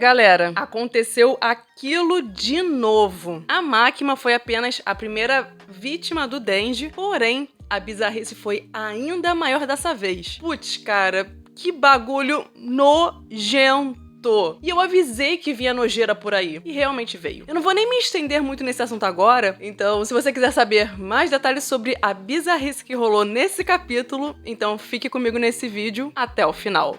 Galera, aconteceu aquilo de novo. A Máquina foi apenas a primeira vítima do Denji, porém, a bizarrice foi ainda maior dessa vez. Putz, cara, que bagulho nojento. E eu avisei que vinha nojeira por aí. E realmente veio. Eu não vou nem me estender muito nesse assunto agora, então se você quiser saber mais detalhes sobre a bizarrice que rolou nesse capítulo, então fique comigo nesse vídeo até o final.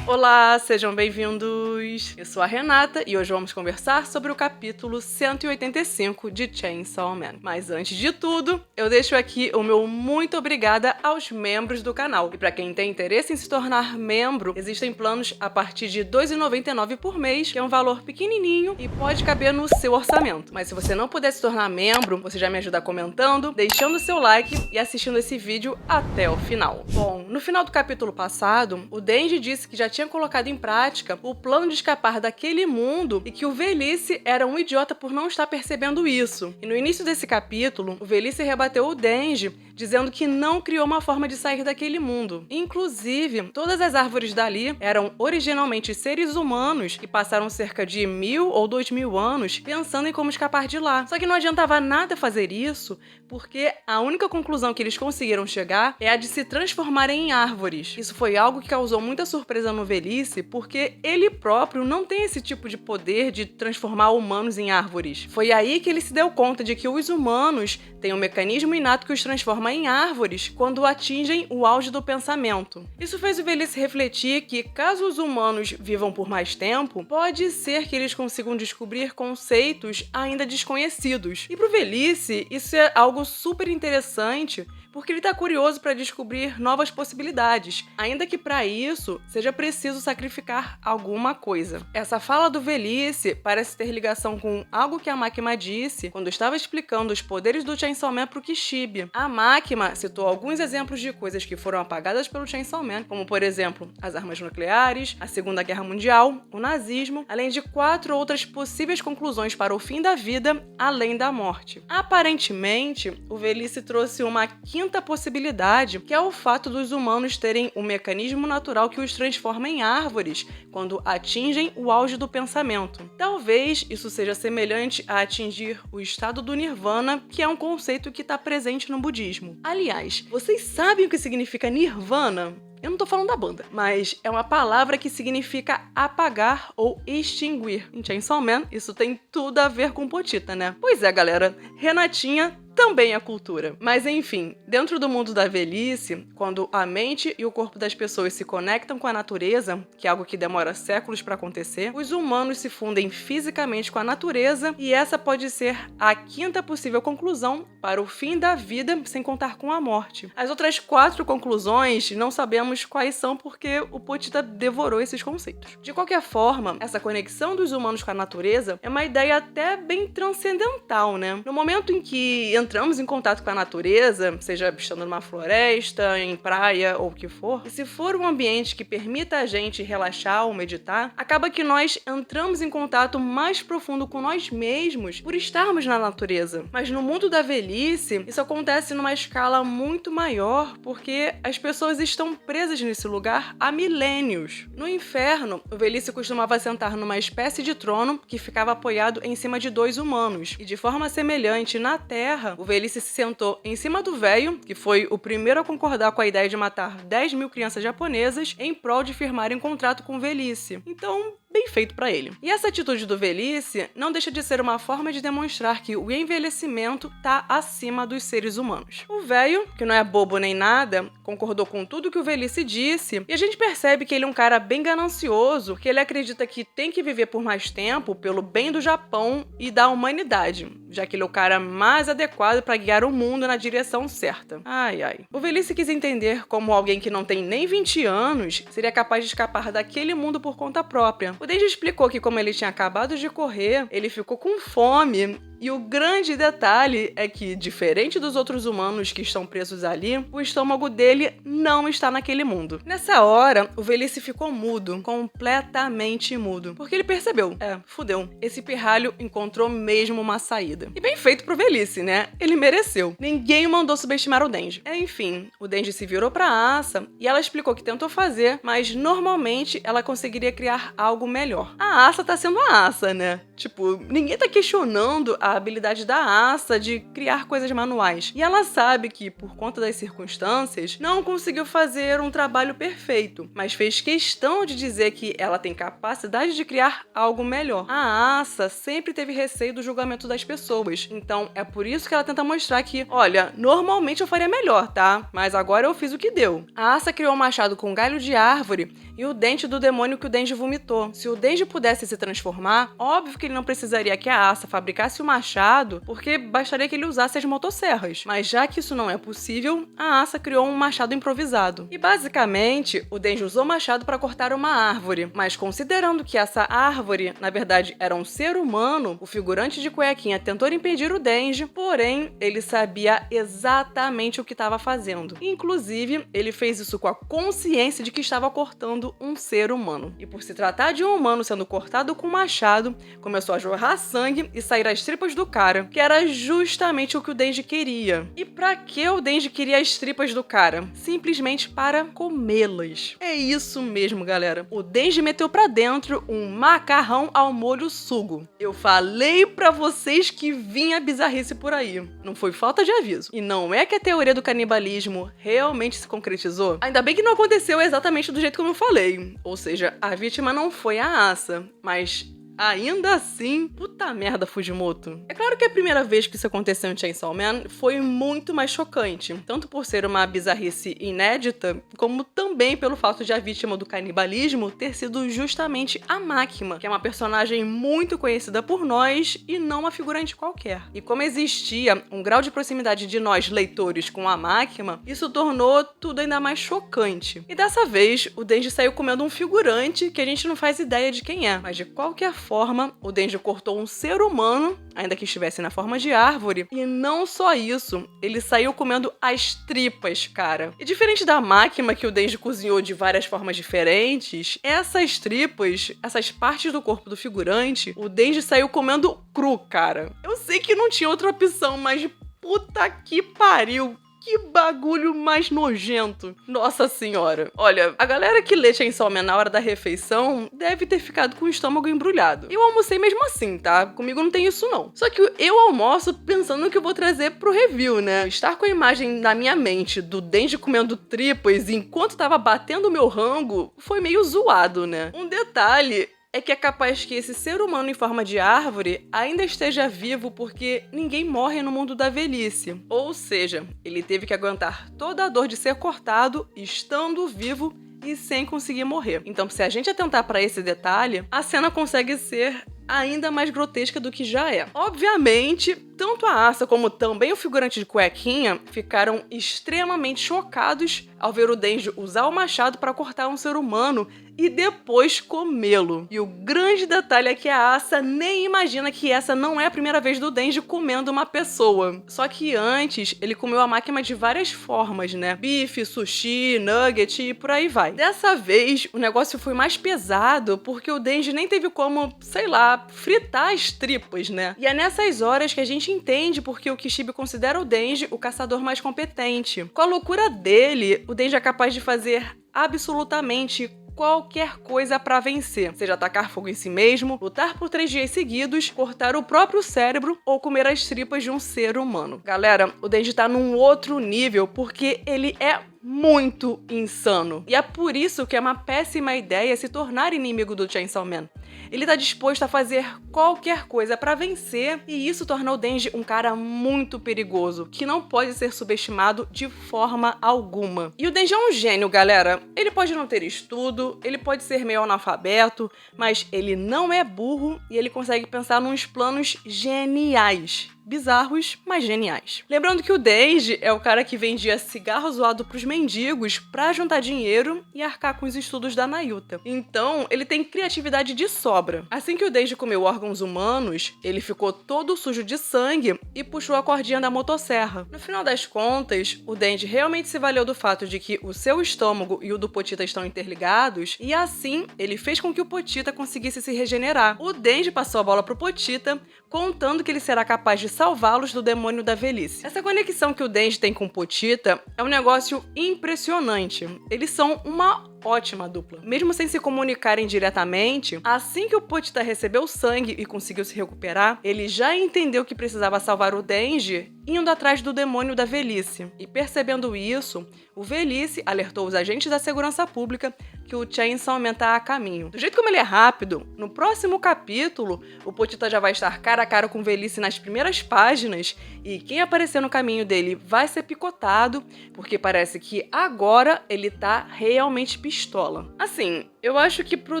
Olá, sejam bem-vindos! Eu sou a Renata e hoje vamos conversar sobre o capítulo 185 de Chainsaw Man. Mas antes de tudo, eu deixo aqui o meu muito obrigada aos membros do canal. E para quem tem interesse em se tornar membro, existem planos a partir de R$ 2,99 por mês, que é um valor pequenininho e pode caber no seu orçamento. Mas se você não puder se tornar membro, você já me ajuda comentando, deixando seu like e assistindo esse vídeo até o final. Bom, no final do capítulo passado, o Denji disse que já tinha colocado em prática o plano de escapar daquele mundo e que o Velhice era um idiota por não estar percebendo isso. E no início desse capítulo, o Velhice rebateu o Denji, dizendo que não criou uma forma de sair daquele mundo. Inclusive, todas as árvores dali eram originalmente seres humanos que passaram cerca de 1000 ou 2000 anos pensando em como escapar de lá. Só que não adiantava nada fazer isso, porque a única conclusão que eles conseguiram chegar é a de se transformarem em árvores. Isso foi algo que causou muita surpresa no Velhice, porque ele próprio não tem esse tipo de poder de transformar humanos em árvores. Foi aí que ele se deu conta de que os humanos têm um mecanismo inato que os transforma em árvores quando atingem o auge do pensamento. Isso fez o Velhice refletir que, caso os humanos vivam por mais tempo, pode ser que eles consigam descobrir conceitos ainda desconhecidos. E pro Velhice, isso é algo super interessante, porque ele está curioso para descobrir novas possibilidades, ainda que para isso seja preciso sacrificar alguma coisa. Essa fala do Velhice parece ter ligação com algo que a Máquina disse quando estava explicando os poderes do Chainsaw Man para o Kishibe. A Máquina citou alguns exemplos de coisas que foram apagadas pelo Chainsaw Man, como por exemplo, as armas nucleares, a Segunda Guerra Mundial, o nazismo, além de 4 outras possíveis conclusões para o fim da vida além da morte. Aparentemente, o Velhice trouxe uma quinta possibilidade, que é o fato dos humanos terem um mecanismo natural que os transforma em árvores quando atingem o auge do pensamento. Talvez isso seja semelhante a atingir o estado do Nirvana, que é um conceito que está presente no budismo. Aliás, vocês sabem o que significa Nirvana? Eu não tô falando da banda, mas é uma palavra que significa apagar ou extinguir. Em Chainsaw Man, isso tem tudo a ver com Potita, né? Pois é, galera, Renatinha também é cultura. Mas enfim, dentro do mundo da velhice, quando a mente e o corpo das pessoas se conectam com a natureza, que é algo que demora séculos para acontecer, os humanos se fundem fisicamente com a natureza e essa pode ser a quinta possível conclusão para o fim da vida, sem contar com a morte. As outras 4 conclusões não sabemos quais são porque o Potita devorou esses conceitos. De qualquer forma, essa conexão dos humanos com a natureza é uma ideia até bem transcendental, né? No momento em que entramos em contato com a natureza, seja estando numa floresta, em praia ou o que for, e se for um ambiente que permita a gente relaxar ou meditar, acaba que nós entramos em contato mais profundo com nós mesmos por estarmos na natureza. Mas no mundo da velhice, isso acontece numa escala muito maior, porque as pessoas estão presas nesse lugar há milênios. No inferno, o Velhice costumava sentar numa espécie de trono que ficava apoiado em cima de 2 humanos, e de forma semelhante na Terra, o Velhice se sentou em cima do velho, que foi o primeiro a concordar com a ideia de matar 10.000 crianças japonesas em prol de firmarem um contrato com o Velhice. Então, bem feito pra ele. E essa atitude do Velhice não deixa de ser uma forma de demonstrar que o envelhecimento tá acima dos seres humanos. O velho, que não é bobo nem nada, concordou com tudo que o Velhice disse, e a gente percebe que ele é um cara bem ganancioso, que ele acredita que tem que viver por mais tempo pelo bem do Japão e da humanidade, já que ele é o cara mais adequado para guiar o mundo na direção certa. Ai, ai. O Velhice quis entender como alguém que não tem nem 20 anos seria capaz de escapar daquele mundo por conta própria. O Denji explicou que como ele tinha acabado de correr, ele ficou com fome E o grande detalhe é que, diferente dos outros humanos que estão presos ali, o estômago dele não está naquele mundo. Nessa hora, o Velhice ficou mudo, completamente mudo, porque ele percebeu, fudeu, esse pirralho encontrou mesmo uma saída. E bem feito pro Velhice, né? Ele mereceu. Ninguém mandou subestimar o Denji. Enfim, o Denji se virou pra Asa e ela explicou que tentou fazer, mas normalmente ela conseguiria criar algo melhor. A Asa tá sendo a Asa, né? Tipo, ninguém tá questionando a habilidade da Asa de criar coisas manuais. E ela sabe que, por conta das circunstâncias, não conseguiu fazer um trabalho perfeito, mas fez questão de dizer que ela tem capacidade de criar algo melhor. A Asa sempre teve receio do julgamento das pessoas, então é por isso que ela tenta mostrar que, olha, normalmente eu faria melhor, tá? Mas agora eu fiz o que deu. A Asa criou um machado com galho de árvore e o dente do demônio que o Denji vomitou. Se o Denji pudesse se transformar, óbvio que ele não precisaria que a Asa fabricasse o machado, porque bastaria que ele usasse as motosserras. Mas já que isso não é possível, a Asa criou um machado improvisado. E basicamente, o Denji usou o machado para cortar uma árvore, mas considerando que essa árvore, na verdade, era um ser humano, o figurante de cuequinha tentou impedir o Denji, porém, ele sabia exatamente o que estava fazendo. Inclusive, ele fez isso com a consciência de que estava cortando um ser humano. E por se tratar de um humano sendo cortado com um machado, começou a jorrar sangue e sair as tripas do cara, que era justamente o que o Denji queria. E pra que o Denji queria as tripas do cara? Simplesmente para comê-las. É isso mesmo, galera. O Denji meteu pra dentro um macarrão ao molho sugo. Eu falei pra vocês que vinha bizarrice por aí. Não foi falta de aviso. E não é que a teoria do canibalismo realmente se concretizou? Ainda bem que não aconteceu exatamente do jeito como eu falei. Ou seja, a vítima não foi a Asa, mas ainda assim, puta merda, Fujimoto. É claro que a primeira vez que isso aconteceu em Chainsaw Man foi muito mais chocante, tanto por ser uma bizarrice inédita, como também pelo fato de a vítima do canibalismo ter sido justamente a Makima, que é uma personagem muito conhecida por nós e não uma figurante qualquer. E como existia um grau de proximidade de nós, leitores, com a Makima, isso tornou tudo ainda mais chocante. E dessa vez, o Denji saiu comendo um figurante que a gente não faz ideia de quem é, mas de qualquer forma, o Denji cortou um ser humano, ainda que estivesse na forma de árvore, e não só isso, ele saiu comendo as tripas, cara. E diferente da Makima que o Denji cozinhou de várias formas diferentes, essas tripas, essas partes do corpo do figurante, o Denji saiu comendo cru, cara. Eu sei que não tinha outra opção, mas puta que pariu. Que bagulho mais nojento. Nossa senhora. Olha, a galera que lê Chainsaw Man na hora da refeição deve ter ficado com o estômago embrulhado. Eu almocei mesmo assim, tá? Comigo não tem isso não. Só que eu almoço pensando no que eu vou trazer pro review, né? Estar com a imagem na minha mente do Denji comendo tripas enquanto tava batendo o meu rango foi meio zoado, né? Um detalhe é que é capaz que esse ser humano em forma de árvore ainda esteja vivo porque ninguém morre no mundo da velhice. Ou seja, ele teve que aguentar toda a dor de ser cortado, estando vivo e sem conseguir morrer. Então, se a gente atentar para esse detalhe, a cena consegue ser ainda mais grotesca do que já é. Obviamente, tanto a Asa como também o figurante de cuequinha ficaram extremamente chocados ao ver o Denji usar o machado para cortar um ser humano e depois comê-lo. E o grande detalhe é que a Asa nem imagina que essa não é a primeira vez do Denji comendo uma pessoa. Só que antes, ele comeu a Makima de várias formas, né? Bife, sushi, nugget e por aí vai. Dessa vez, o negócio foi mais pesado porque o Denji nem teve como, sei lá, fritar as tripas, né? E é nessas horas que a gente entende porque o Kishibe considera o Denji o caçador mais competente. Com a loucura dele, o Denji é capaz de fazer absolutamente qualquer coisa pra vencer, seja atacar fogo em si mesmo, lutar por 3 dias seguidos, cortar o próprio cérebro ou comer as tripas de um ser humano. Galera, o Denji tá num outro nível porque ele é muito insano. E é por isso que é uma péssima ideia se tornar inimigo do Chainsaw Man. Ele tá disposto a fazer qualquer coisa pra vencer, e isso torna o Denji um cara muito perigoso, que não pode ser subestimado de forma alguma. E o Denji é um gênio, galera. Ele pode não ter estudo, ele pode ser meio analfabeto, mas ele não é burro e ele consegue pensar nos planos geniais. bizarros, mas geniais. Lembrando que o Denji é o cara que vendia cigarro zoado pros mendigos pra juntar dinheiro e arcar com os estudos da Nayuta. Então, ele tem criatividade de sobra. Assim que o Denji comeu órgãos humanos, ele ficou todo sujo de sangue e puxou a cordinha da motosserra. No final das contas, o Denji realmente se valeu do fato de que o seu estômago e o do Potita estão interligados, e assim ele fez com que o Potita conseguisse se regenerar. O Denji passou a bola pro Potita, contando que ele será capaz de salvá-los do demônio da velhice. Essa conexão que o Denji tem com o Potita é um negócio impressionante. Eles são uma ótima dupla. Mesmo sem se comunicarem diretamente, assim que o Potita recebeu sangue e conseguiu se recuperar, ele já entendeu que precisava salvar o Denji indo atrás do demônio da velhice. E percebendo isso, o Velhice alertou os agentes da segurança pública que o Chainsaw Man tá a caminho. Do jeito como ele é rápido, no próximo capítulo, o Potita já vai estar cara a cara com o Velhice nas primeiras páginas, e quem aparecer no caminho dele vai ser picotado, porque parece que agora ele tá realmente pistola. Assim, eu acho que pro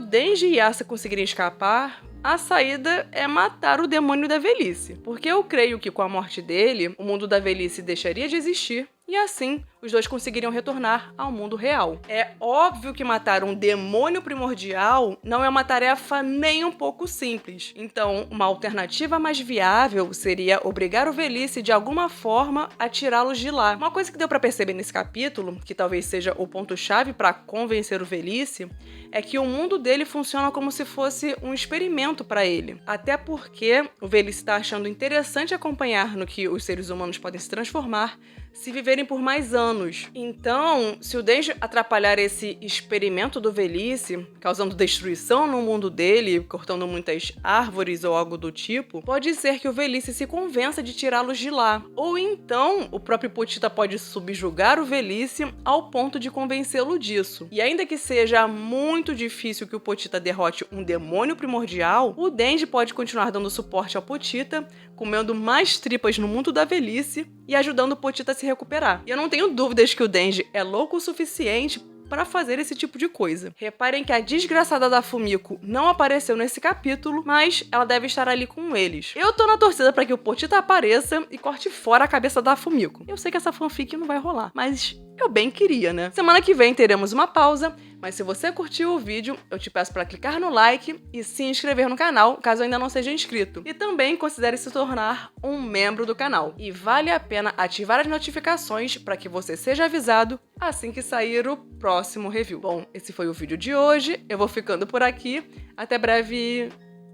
Denji e Yasa conseguirem escapar, a saída é matar o demônio da velhice, porque eu creio que com a morte dele, o mundo da velhice deixaria de existir, e assim, os dois conseguiriam retornar ao mundo real. É óbvio que matar um demônio primordial não é uma tarefa nem um pouco simples. Então, uma alternativa mais viável seria obrigar o Velhice de alguma forma a tirá-los de lá. Uma coisa que deu pra perceber nesse capítulo, que talvez seja o ponto-chave pra convencer o Velhice, é que o mundo dele funciona como se fosse um experimento pra ele. Até porque o Velhice tá achando interessante acompanhar no que os seres humanos podem se transformar se viverem por mais anos. Então, se o Denji atrapalhar esse experimento do Velhice, causando destruição no mundo dele, cortando muitas árvores ou algo do tipo, pode ser que o Velhice se convença de tirá-los de lá. Ou então, o próprio Potita pode subjugar o Velhice ao ponto de convencê-lo disso. E ainda que seja muito difícil que o Potita derrote um demônio primordial, o Denji pode continuar dando suporte ao Potita, comendo mais tripas no mundo da velhice e ajudando o Potita a se recuperar. E eu não tenho dúvidas que o Denji é louco o suficiente para fazer esse tipo de coisa. Reparem que a desgraçada da Fumiko não apareceu nesse capítulo, mas ela deve estar ali com eles. Eu tô na torcida para que o Potita apareça e corte fora a cabeça da Fumiko. Eu sei que essa fanfic não vai rolar, mas eu bem queria, né? Semana que vem teremos uma pausa, mas se você curtiu o vídeo, eu te peço para clicar no like e se inscrever no canal, caso ainda não seja inscrito. E também considere se tornar um membro do canal. E vale a pena ativar as notificações para que você seja avisado assim que sair o próximo review. Bom, esse foi o vídeo de hoje, eu vou ficando por aqui. Até breve!